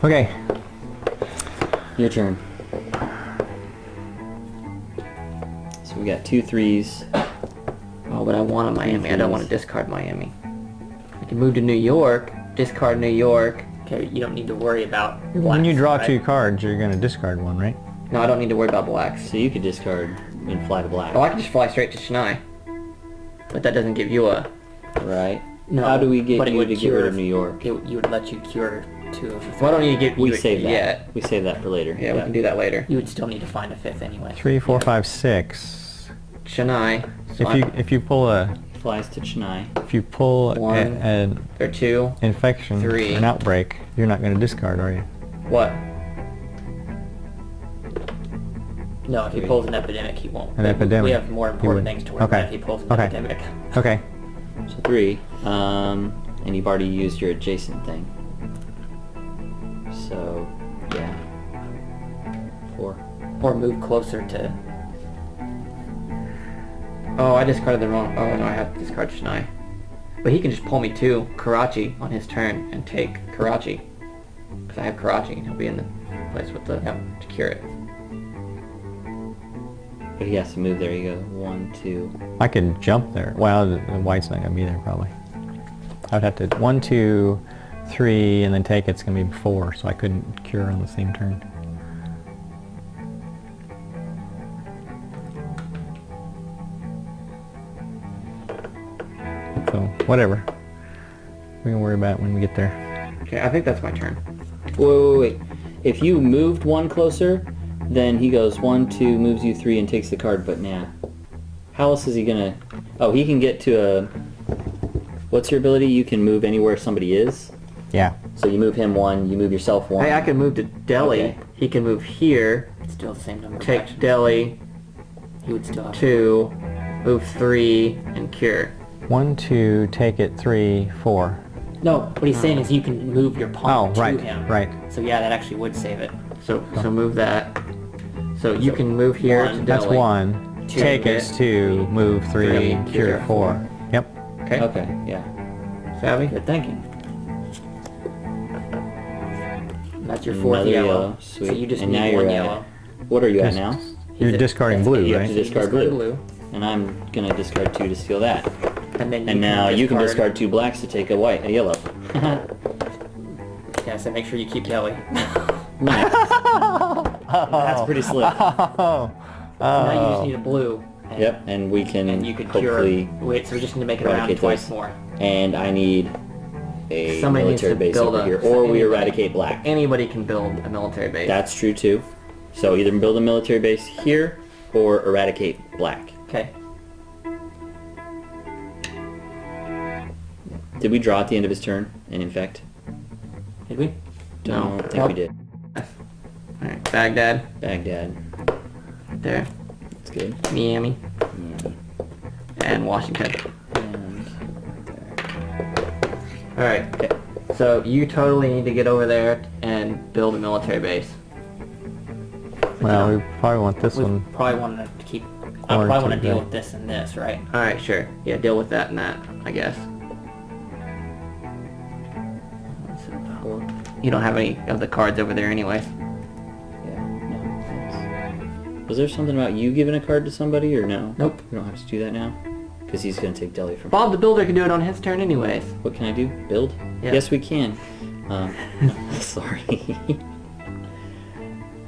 Okay, Your turn. So we got 2 3s. Oh, but I want a Miami. I don't want to discard Miami. I can move to New York, discard New York. Okay, you don't need to worry about. when you blacks, draw right? 2 cards, you're going to discard one, right? No, I don't need to worry about blacks. So you could discard and fly to black. Oh, I can just fly straight to Chennai. But that doesn't give you a... Right? No, How do we get but it you would to get cure- rid of New York? You would let you cure 2 of the 3. Well, I don't need to get We you save that. yet. We save that for later. Yeah, we can do that later. You would still need to find a 5th anyway. 3, 4, 5, 6. Chennai. So If you pull a Flies to Chennai. One. an or 2. infection, 3. an outbreak, you're not going to discard, are you? What? No, if he pulls an epidemic, he won't. An epidemic, We have more he important would. things to worry Okay. about if he pulls an Okay. epidemic. Okay. So 3. And you've already used your adjacent thing. So, yeah. 4. Or move closer to. Oh, I discarded the wrong... Oh, no, I have to discard Chennai. But he can just pull me to Karachi on his turn and take Karachi. Because I have Karachi, and he'll be in the place with the... to cure it. But he has to move there. You go 1, 2. I could jump there. Well, the white's not going to be there probably. I would have to 1, 2, 3, and then take it's going to be 4, so I couldn't cure on the same turn. So, whatever. We can worry about it when we get there. Okay, I think that's my turn. Wait. If you moved 1 closer, then he goes 1, 2, moves you 3, and takes the card. But nah. How else is he gonna? Oh, he can get to a. What's your ability? You can move anywhere somebody is. Yeah. So you move him 1, you move yourself 1. Hey, I can move to Delhi. Okay. He can move here, It's still the same number of take actions. Delhi, He would still have 2, move 3, and cure. 1, 2, take it 3, 4. No, what he's saying is you can move your Oh, pawn to right, him. right. So yeah, that actually would save it. So move that. So you can move here to one, Delhi. That's 1. Two. Take it's 2, move 3, Three, cure cure 4. Yep. Okay. Okay, yeah. Savvy? Good thinking. That's your 4th Another yellow. yellow, So sweet. you just And need now 1 you're at- yellow. What are you at now? You're discarding blue, You have right? to discard Discard blue. And I'm gonna discard 2 to steal that. And then And now you can discard 2 blacks to take a yellow. Yeah, so make sure you keep Delhi. Nice. That's pretty slick. Oh. Now you just need a blue. And, Yep, and we can And you could hopefully, cure. Wait, so we just need to make it around eradicate twice those. more. and I need a Somebody needs military to base build over a- here, or we anybody. eradicate black. Anybody can build a military base. That's true too. So either build a military base here, or eradicate black. Okay. Did we draw at the end of his turn and infect? Did we? Don't No. think Nope. we did. Alright, Baghdad. Baghdad. Right there. That's good. Miami. Yeah. And Washington. And there. Alright. Okay. So you totally need to get over there and build a military base. Well, we probably want this We one. probably want to keep. I Or probably want to keep deal that. with this and this, right? Alright, sure. Yeah, deal with that and that, I guess. 4. You don't have any of the cards over there anyways. Yeah. No. Thanks. Was there something about you giving a card to somebody, or no? Nope. We don't have to do that now, because he's gonna take Delhi from. Bob the Builder can do it on his turn anyways. What can I do? Build? Yeah. Yes, we can. Sorry.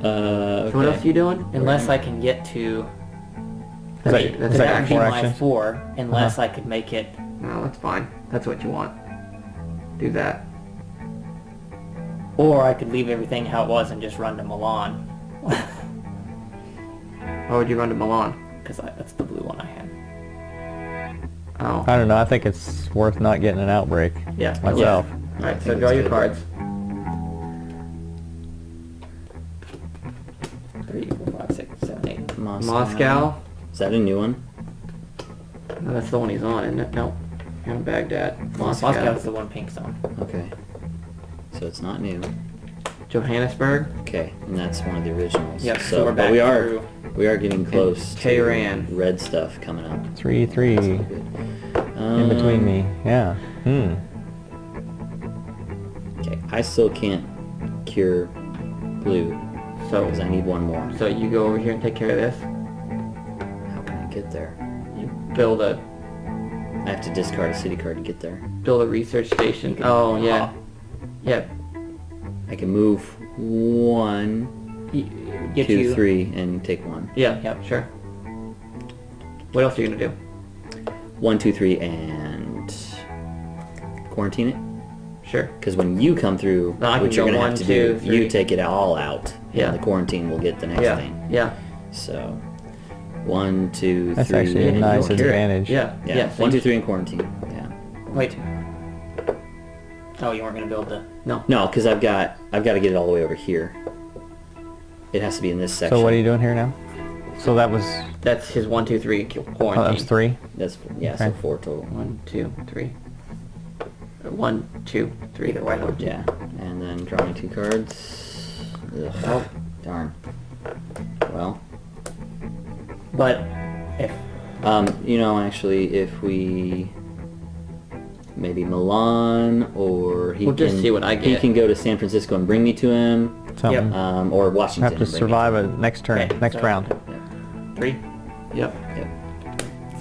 Okay. So what else are you doing? Unless I can get to Is that, Okay, is that your energy 4 my actions? 4, unless I could make it. No, that's fine. That's what you want. Do that. Or I could leave everything how it was and just run to Milan. Why would you run to Milan? Because that's the blue one I had. Oh. I don't know. I think it's worth not getting an outbreak Yeah. myself. All right, I so think draw it's your good. cards. 3, 4, 5, 6, 7, 8. Moscow. Is that a new one? No, that's the one he's on, isn't it? No. You're on Baghdad. Moscow. Moscow's the one pink's on. Okay. So it's not new. Johannesburg. Okay, and that's one of the originals. Yep, so we're but back we are getting close to Tehran. red stuff coming up. 3, 3 Good. in between me. Yeah. Okay, I still can't cure blue So, because I need one more. so you go over here and take care of this. How can I get there? You build a I have to discard a city card to get there. research station. Oh yeah. Yeah. I can move 1, Get 2, you 3, and take 1. Yeah. Yep. Sure. What else are you gonna do? 1, 2, 3, and quarantine it. Sure. Because when you come through, No, I can which you're go gonna 1, have to 2, do, 3. you take it all out. Yeah. And the quarantine will get the next Yeah. thing. Yeah. So, 1, 2, That's 3. actually a and nice you'll cure it. advantage. Yeah. Yeah. Yeah. 1, 2, 3, and quarantine. Yeah. Wait. Oh, you weren't gonna build the. No. No, because I've got to get it all the way over here. It has to be in this section. So what are you doing here now? So that was, That's his 1, 2, 3 quarantine. oh, that was 3? That's so Okay. 4 total. 1, 2, 3. 1, 2, 3. Either way. Yeah, and then drawing 2 cards. Ugh. Oh. Darn. Well, But if actually, if we maybe Milan or he We'll can just see what I he get. can go to San Francisco and bring me to him, Something. or Washington. Have to and bring me survive a next turn, Okay, next so- round. 3. Yep. Yep.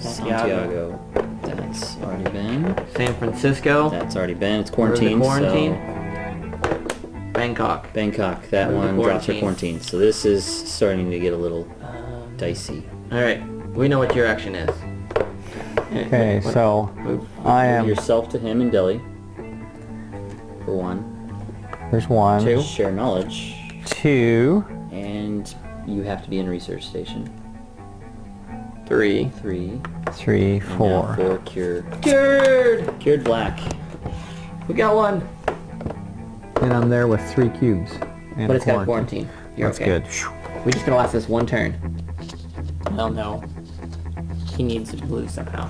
Santiago. Santiago. That's already been. San Francisco. That's already been. It's Where's the quarantined. quarantine? Bangkok. So Bangkok. That Where's the one drops for quarantine? quarantine. So this is starting to get a little dicey. All right. We know what your action is. Okay, What- so move. I Move am, yourself to him in Delhi. For 1. there's 1, Two. Share knowledge. 2, And you have to be in research station. 3. 3. 3, And now 4. 4 cure. Cured. Cured black. We got one. And I'm there with 3 cubes. And But it's got quarantine. quarantine. You're That's okay. good. We're just gonna last this one turn. Well, no. He needs blue somehow.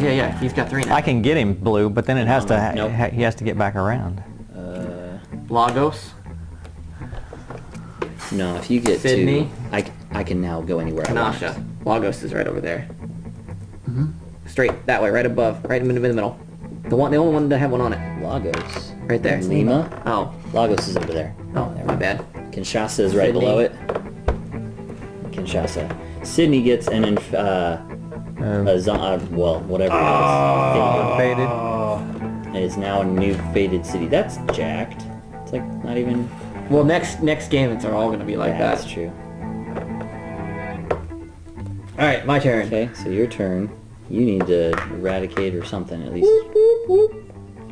Yeah, yeah. He's got 3 now. I can get him blue, but then it has to, Nope. he has to get back around. Lagos. No, if you get Sydney. to... I can now go anywhere I want. Kenosha. Lagos is right over there. Straight that way, right above, right in the middle. The only one to have one on it. Lagos. Right there. Lima. Oh, Lagos is over there. oh, my bad. Kinshasa is right Sydney. below it. Kinshasa. Sydney gets whatever it Faded. is. It is now a new faded city. That's jacked. It's like not even... Well, next game it's all gonna be like Yeah, that. that's true. All right, my turn. Okay, so your turn. You need to eradicate or something at least.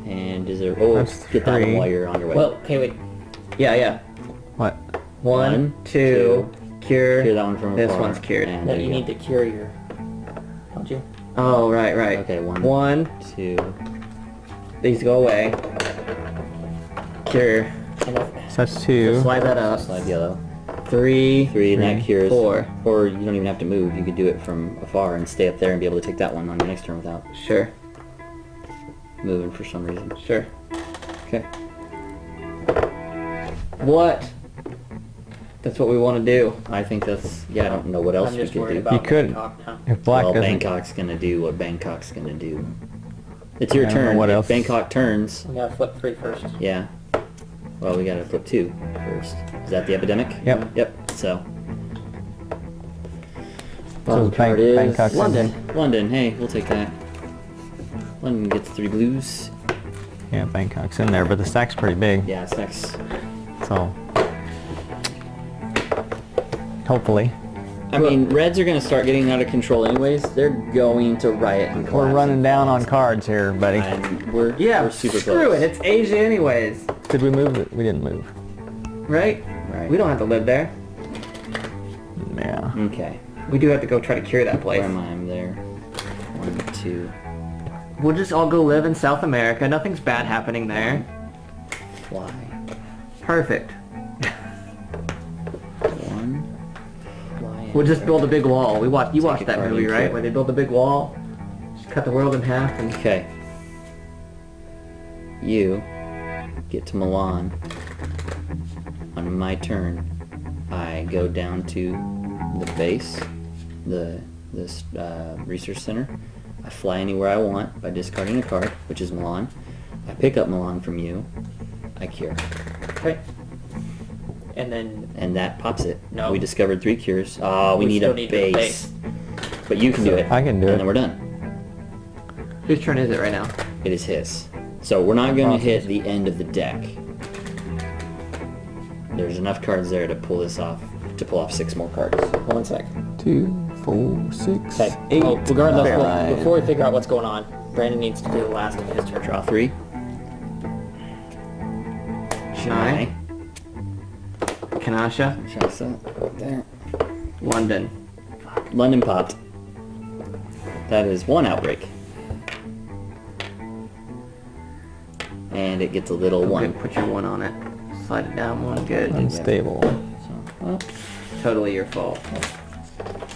And is there... Oh, That's get that one 3. while you're on your way. Well, okay, wait. Yeah, yeah. What? 1, 2, cure. Cure that one from This afar. one's cured. And No, there you go. need to cure your. Don't you? Oh, right. Okay, 1, 1. 2... These go away. Cure. And if, So that's 2. Slide that up. Slide yellow. 3. 3, and that cures. 4. Or you don't even have to move. You could do it from afar and stay up there and be able to take that one on your next turn without Sure. moving for some reason. Sure. Okay. What? That's what we want to do. I think that's... Yeah, I don't know what else I'm we just could worried do. about You could- Bangkok now. If black Well, doesn't... Bangkok's gonna do what Bangkok's gonna do. It's your I don't know turn. what If else. Bangkok turns, We gotta flip 3 first. yeah. Well, we gotta flip 2 first. Is that the epidemic? Yep. Yep. So, So card is Bangkok's in London. London. Hey, we'll take that. London gets 3 blues. Yeah, Bangkok's in there, but the stack's pretty big. Yeah, it's next. So hopefully. I mean, Reds are going to start getting out of control anyways. They're going to riot and collapse. We're running down on cards here, buddy. And we're super screw close. it. It's Asia anyways, Did we move it? We didn't move. right? Right. We don't have to live there. Yeah. Okay. We do have to go try to cure that place. Where am I? I'm there. 1, 2. We'll just all go live in South America. Nothing's bad happening there. Fly. Perfect. 1. Fly. We'll just build a big wall. You watched a that card movie, and right? kill. Where they build a big wall, just cut the world in half, and Okay. You get to Milan. On my turn, I go down to the base, this research center. I fly anywhere I want by discarding a card, which is Milan. I pick up Milan from you. I cure. Okay. And then And that pops it. No. We discovered 3 cures. Oh, we need still a need base. a base. But you can do it. I can do and it. then we're done. whose turn is it right now? It is his. So we're not going to hit Awesome. the end of the deck. There's enough cards there to pull this off, to pull off 6 more cards. 1 sec. 2, 4, 6, Okay. 8. Well, regardless, Nine. before we figure out what's going on, Brandon needs to do the last of his turn. Draw 3. Chennai. Kanasha. Shasta. There. London. London popped. That is 1 outbreak. And it gets a little 1. Good, put your 1 on it. Slide it down 1. Good. Unstable. So, well, Totally your fault.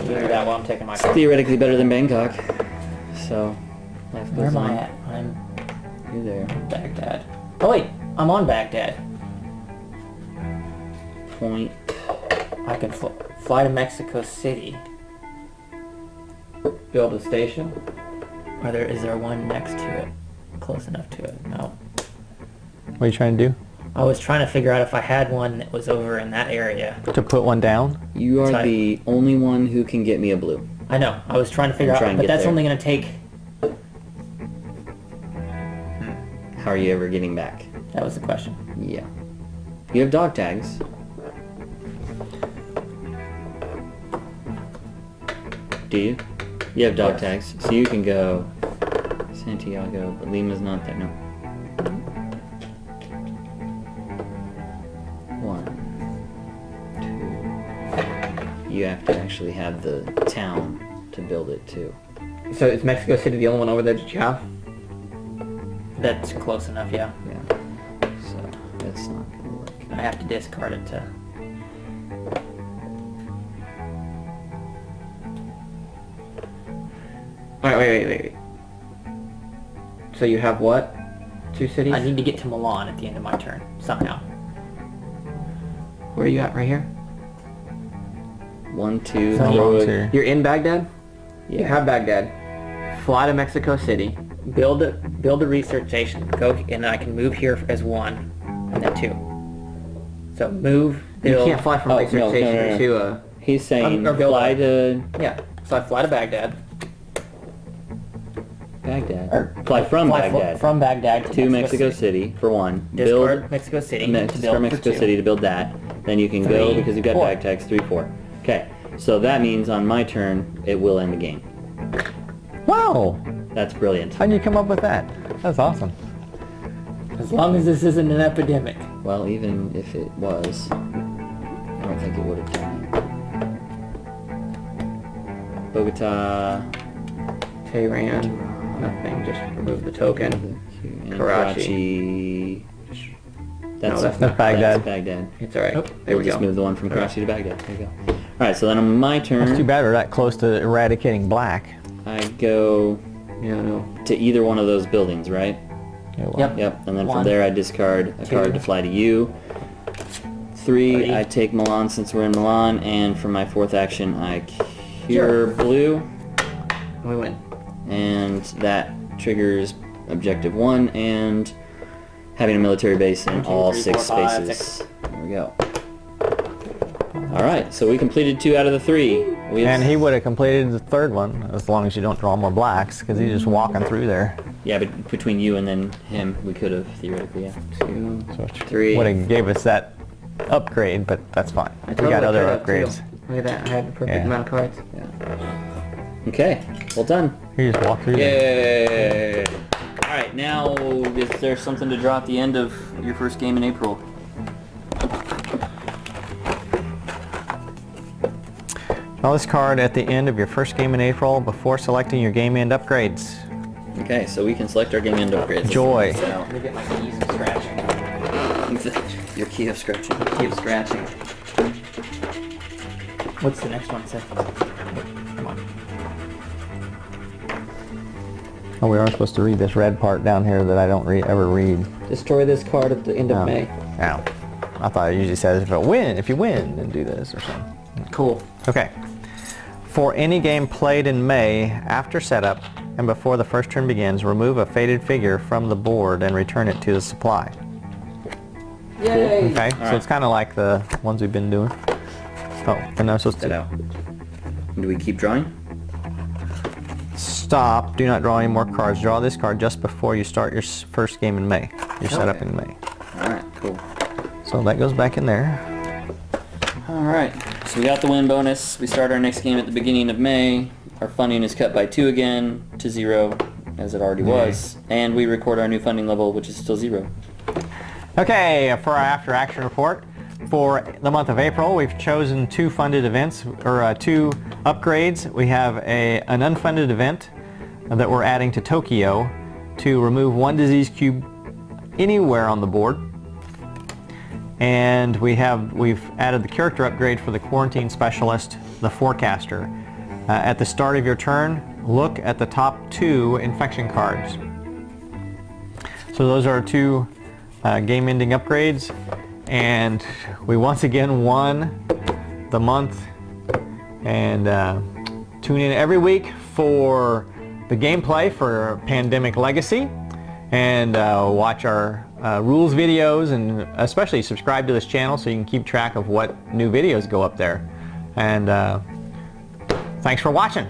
You do that while I'm taking my it's card. theoretically better than Bangkok. So, life Where goes am on. I at? I'm You're there. Baghdad. Oh wait, I'm on Baghdad. Point. I can fly to Mexico City. Build a station. Is there one next to it? Close enough to it? No. What are you trying to do? I was trying to figure out if I had one that was over in that area. To put one down? You are Sorry. the only one who can get me a blue. I know. I was trying to figure Try out, and but get that's there. only going to take. How are you ever getting back? That was the question. Yeah. You have dog tags. Do you? You have dog Yes. tags, so you can go Santiago, but Lima's not there. No. 1, 2. You have to actually have the town to build it too. So is Mexico City the only one over there that you have? That's close enough, yeah. Yeah. So that's not gonna work. I have to discard it to. Alright, wait. So you have what? 2 cities? I need to get to Milan at the end of my turn, somehow. Where are you at right here? 1, 2, So- throw Belongs it. here. You're in Baghdad? You Yeah. have Baghdad. Fly to Mexico City. Build a research station. Go, and I can move here as 1, and then 2. So move, build. You can't fly from Oh, research no, station no. to a... He's saying Or build fly it. to Yeah. So I fly to Baghdad. Baghdad. Or Fly from fly Baghdad From Baghdad to Mexico City for 1. Discard Build Mexico City. to Discard build Mexico for 2. City to build that. Then you can go 3, because you've got 4. bag tags 3, 4. Okay, so that means on my turn it will end the game. Wow! That's brilliant. How'd you come up with that? That's awesome. As long as this isn't an epidemic. Well, even if it was, I don't think it would have done it. Bogota, Tehran. Nothing, just remove the token. and Karachi. That's, that's not Baghdad. That's Baghdad. It's alright. Nope. There we We'll just go. move the one from Karachi to Baghdad. There you go. Alright, so then on my turn, That's too bad we're that close to eradicating black. I go Yeah, no. to either one of those buildings, right? Yeah, well, Yep. Yep, and then 1, from there I discard a 2, card to fly to you. 3, 3. I take Milan since we're in Milan, and for my 4th action I cure blue, We win. and that triggers objective 1 and having a military base in 1, 2, all 3, 6 4, 5, spaces. 6. There we go. Alright, so we completed 2 out of the 3. We have and he would have completed the third one as long as you don't draw more blacks because he's just walking through there. Yeah, but between you and then him, we could have theoretically, yeah. 2, So 3. would have gave us that upgrade, but that's fine. I We totally got other could have, too. upgrades. Look at that. I have the perfect Yeah. amount of cards. Yeah. Okay, well done. You just walk through there. Yay! Alright, now is there something to draw at the end of your first game in April? Draw this card at the end of your first game in April before selecting your game end upgrades. Okay, so we can select our game end upgrades. Let's Joy. try this Let me get my keys of scratching. out. Your key of scratching. Key of scratching. What's the next one say? Come on. Oh, we are supposed to read this red part down here that I don't ever read. Destroy this card at the end of Oh. May. Ow. I thought it usually says if you win, then do this or something. Cool. Okay. For any game played in May, after setup and before the first turn begins, remove a faded figure from the board and return it to the supply. Yay! Okay, so right. it's kind of like the ones we've been doing. Oh, and I'm supposed That to out. Do we keep drawing? stop. Do not draw any more cards. Draw this card just before you start your first game in May. Your setup Okay. in May. Alright, cool. So that goes back in there. Alright, so we got the win bonus. We start our next game at the beginning of May. Our funding is cut by 2 again to 0, as it already was. And we record our new funding level, which is still 0. Okay, for our after action report, for the month of April, we've chosen 2 funded events, or 2 upgrades. We have an unfunded event that we're adding to Tokyo to remove 1 disease cube anywhere on the board. And we've added the character upgrade for the quarantine specialist, the forecaster. At the start of your turn, look at the top 2 infection cards. So those are 2 game-ending upgrades, and we once again won the month. And tune in every week for the gameplay for Pandemic Legacy, and watch our rules videos, and especially subscribe to this channel so you can keep track of what new videos go up there. And thanks for watching.